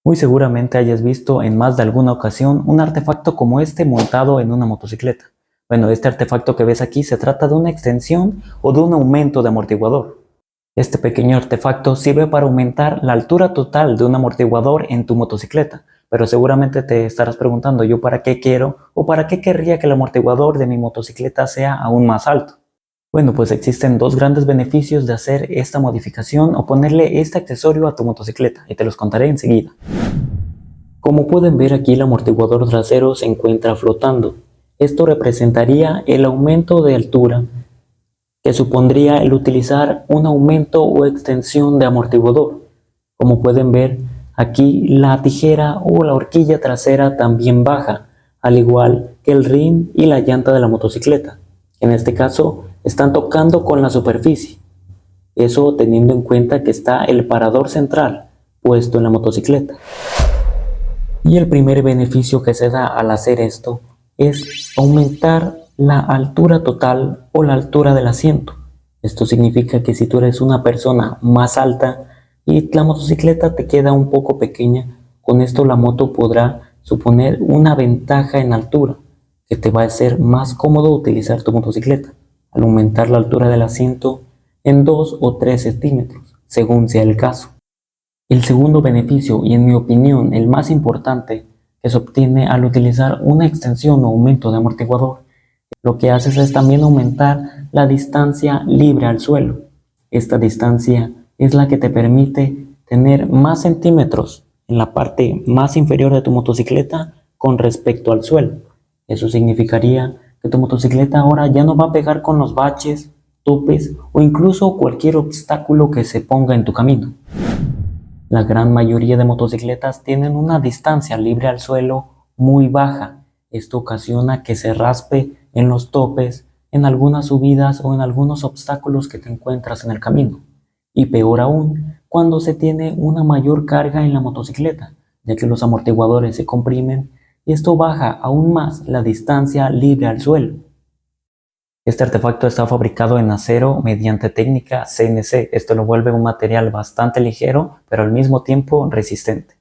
Muy seguramente hayas visto en más de alguna ocasión un artefacto como este montado en una motocicleta. Bueno, este artefacto que ves aquí se trata de una extensión o de un aumento de amortiguador. Este pequeño artefacto sirve para aumentar la altura total de un amortiguador en tu motocicleta, pero seguramente te estarás preguntando yo para qué quiero o para qué querría que el amortiguador de mi motocicleta sea aún más alto. Bueno, pues existen dos grandes beneficios de hacer esta modificación o ponerle este accesorio a tu motocicleta y te los contaré enseguida. Como pueden ver aquí, el amortiguador trasero se encuentra flotando. Esto representaría el aumento de altura que supondría el utilizar un aumento o extensión de amortiguador. Como pueden ver, aquí la tijera o la horquilla trasera también baja, al igual que el rin y la llanta de la motocicleta. En este caso, están tocando con la superficie. Eso teniendo en cuenta que está el parador central puesto en la motocicleta. Y el primer beneficio que se da al hacer esto es aumentar la altura total o la altura del asiento. Esto significa que si tú eres una persona más alta y la motocicleta te queda un poco pequeña, con esto la moto podrá suponer una ventaja en altura, que te va a ser más cómodo utilizar tu motocicleta, al aumentar la altura del asiento en 2 o 3 centímetros, según sea el caso. El segundo beneficio, y en mi opinión el más importante, que se obtiene al utilizar una extensión o aumento de amortiguador, lo que haces es también aumentar la distancia libre al suelo. Esta distancia es la que te permite tener más centímetros en la parte más inferior de tu motocicleta con respecto al suelo. Eso significaría que tu motocicleta ahora ya no va a pegar con los baches, topes o incluso cualquier obstáculo que se ponga en tu camino. La gran mayoría de motocicletas tienen una distancia libre al suelo muy baja. Esto ocasiona que se raspe en los topes, en algunas subidas o en algunos obstáculos que te encuentras en el camino. Y peor aún, cuando se tiene una mayor carga en la motocicleta, ya que los amortiguadores se comprimen y esto baja aún más la distancia libre al suelo. Este artefacto está fabricado en acero mediante técnica CNC. Esto lo vuelve un material bastante ligero, pero al mismo tiempo resistente.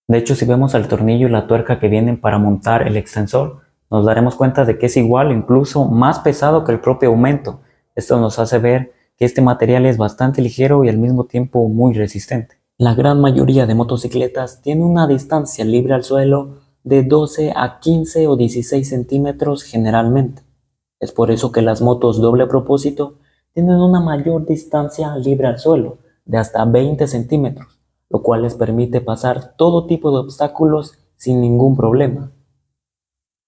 De hecho, si vemos el tornillo y la tuerca que vienen para montar el extensor, nos daremos cuenta de que es igual o incluso más pesado que el propio aumento. Esto nos hace ver que este material es bastante ligero y al mismo tiempo muy resistente. La gran mayoría de motocicletas tiene una distancia libre al suelo de 12 a 15 o 16 centímetros generalmente. Es por eso que las motos doble propósito tienen una mayor distancia libre al suelo, de hasta 20 centímetros, lo cual les permite pasar todo tipo de obstáculos sin ningún problema.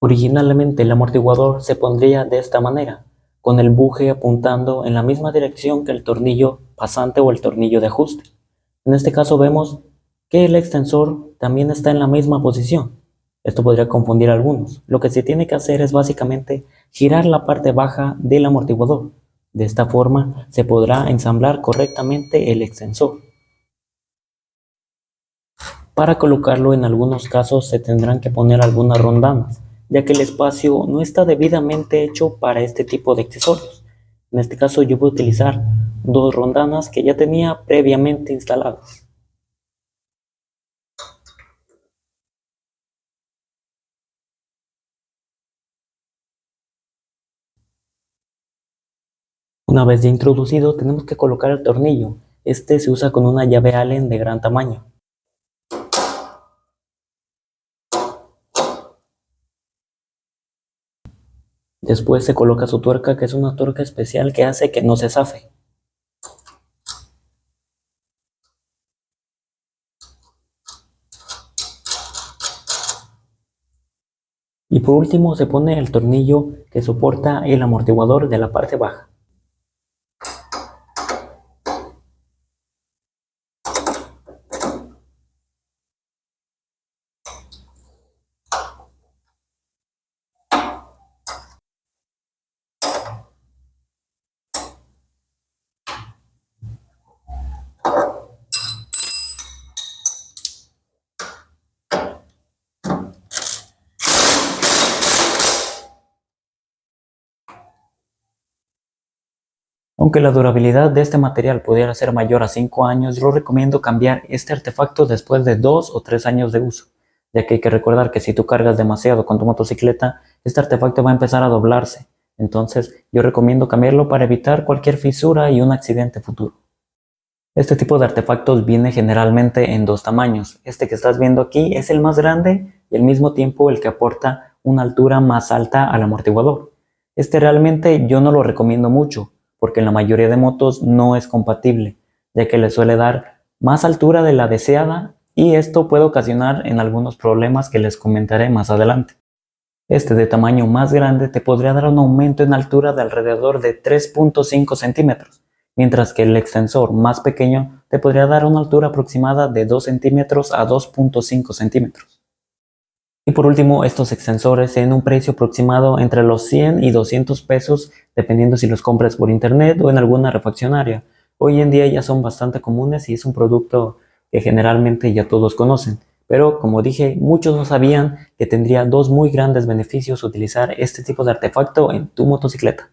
Originalmente el amortiguador se pondría de esta manera, con el buje apuntando en la misma dirección que el tornillo pasante o el tornillo de ajuste. En este caso vemos que el extensor también está en la misma posición. Esto podría confundir a algunos. Lo que se tiene que hacer es básicamente girar la parte baja del amortiguador. De esta forma se podrá ensamblar correctamente el extensor. Para colocarlo en algunos casos se tendrán que poner algunas rondanas, ya que el espacio no está debidamente hecho para este tipo de accesorios. En este caso yo voy a utilizar dos rondanas que ya tenía previamente instaladas. Una vez ya introducido, tenemos que colocar el tornillo. Este se usa con una llave Allen de gran tamaño. Después se coloca su tuerca, que es una tuerca especial que hace que no se zafe. Y por último se pone el tornillo que soporta el amortiguador de la parte baja. Aunque la durabilidad de este material pudiera ser mayor a 5 años, yo recomiendo cambiar este artefacto después de 2 o 3 años de uso, ya que hay que recordar que si tú cargas demasiado con tu motocicleta, este artefacto va a empezar a doblarse. Entonces, yo recomiendo cambiarlo para evitar cualquier fisura y un accidente futuro. Este tipo de artefactos viene generalmente en dos tamaños. Este que estás viendo aquí es el más grande y al mismo tiempo el que aporta una altura más alta al amortiguador. Este realmente yo no lo recomiendo mucho, porque en la mayoría de motos no es compatible, ya que le suele dar más altura de la deseada y esto puede ocasionar en algunos problemas que les comentaré más adelante. Este de tamaño más grande te podría dar un aumento en altura de alrededor de 3.5 centímetros, mientras que el extensor más pequeño te podría dar una altura aproximada de 2 centímetros a 2.5 centímetros. Y por último, estos extensores tienen un precio aproximado entre los 100 y 200 pesos, dependiendo si los compras por internet o en alguna refaccionaria. Hoy en día ya son bastante comunes y es un producto que generalmente ya todos conocen. Pero como dije, muchos no sabían que tendría dos muy grandes beneficios utilizar este tipo de artefacto en tu motocicleta.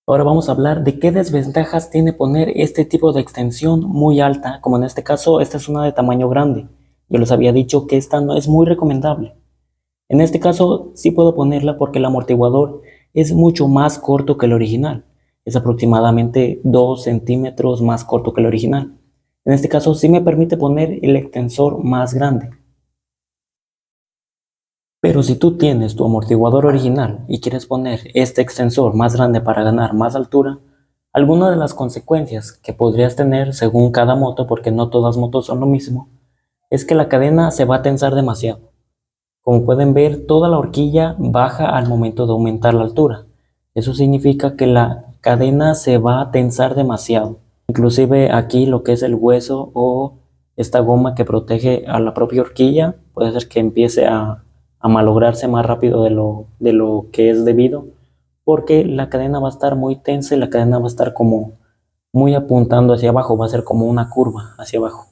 Ahora vamos a hablar de qué desventajas tiene poner este tipo de extensión muy alta, como en este caso, esta es una de tamaño grande. Yo les había dicho que esta no es muy recomendable. En este caso sí puedo ponerla porque el amortiguador es mucho más corto que el original. Es aproximadamente 2 centímetros más corto que el original. En este caso sí me permite poner el extensor más grande. Pero si tú tienes tu amortiguador original y quieres poner este extensor más grande para ganar más altura, alguna de las consecuencias que podrías tener según cada moto, porque no todas las motos son lo mismo, es que la cadena se va a tensar demasiado. Como pueden ver, toda la horquilla baja al momento de aumentar la altura. Eso significa que la cadena se va a tensar demasiado. Inclusive aquí lo que es el hueso o esta goma que protege a la propia horquilla puede ser que empiece a malograrse más rápido de lo que es debido, porque la cadena va a estar muy tensa y la cadena va a estar como muy apuntando hacia abajo, va a ser como una curva hacia abajo.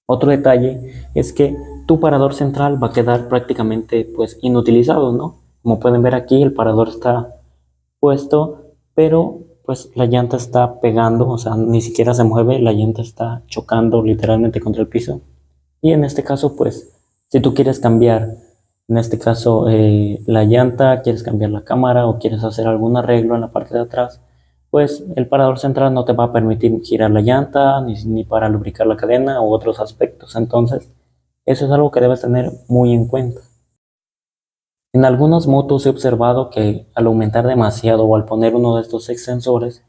Otro detalle es que tu parador central va a quedar prácticamente pues inutilizado, ¿no? Como pueden ver aquí, el parador está puesto, pero pues la llanta está pegando, o sea, ni siquiera se mueve, la llanta está chocando literalmente contra el piso. Y en este caso, pues, si tú quieres cambiar, en este caso, la llanta, quieres cambiar la cámara o quieres hacer algún arreglo en la parte de atrás, pues el parador central no te va a permitir girar la llanta ni para lubricar la cadena u otros aspectos. Entonces, eso es algo que debes tener muy en cuenta. En algunas motos he observado que al aumentar demasiado o al poner uno de estos extensores,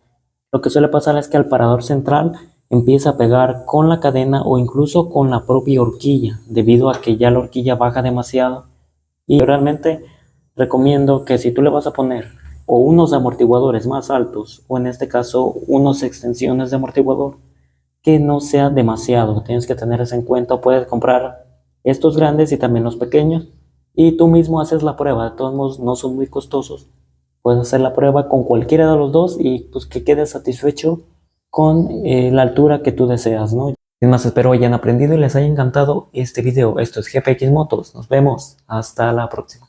lo que suele pasar es que el parador central empieza a pegar con la cadena o incluso con la propia horquilla, debido a que ya la horquilla baja demasiado. Y realmente recomiendo que si tú le vas a poner o unos amortiguadores más altos o en este caso unas extensiones de amortiguador, que no sea demasiado. Tienes que tener eso en cuenta. Puedes comprar estos grandes y también los pequeños y tú mismo haces la prueba. De todos modos no son muy costosos. Puedes hacer la prueba con cualquiera de los dos y pues que quedes satisfecho con la altura que tú deseas, ¿no? Sin más, espero hayan aprendido y les haya encantado este video. Esto es GPX Motos. Nos vemos. Hasta la próxima.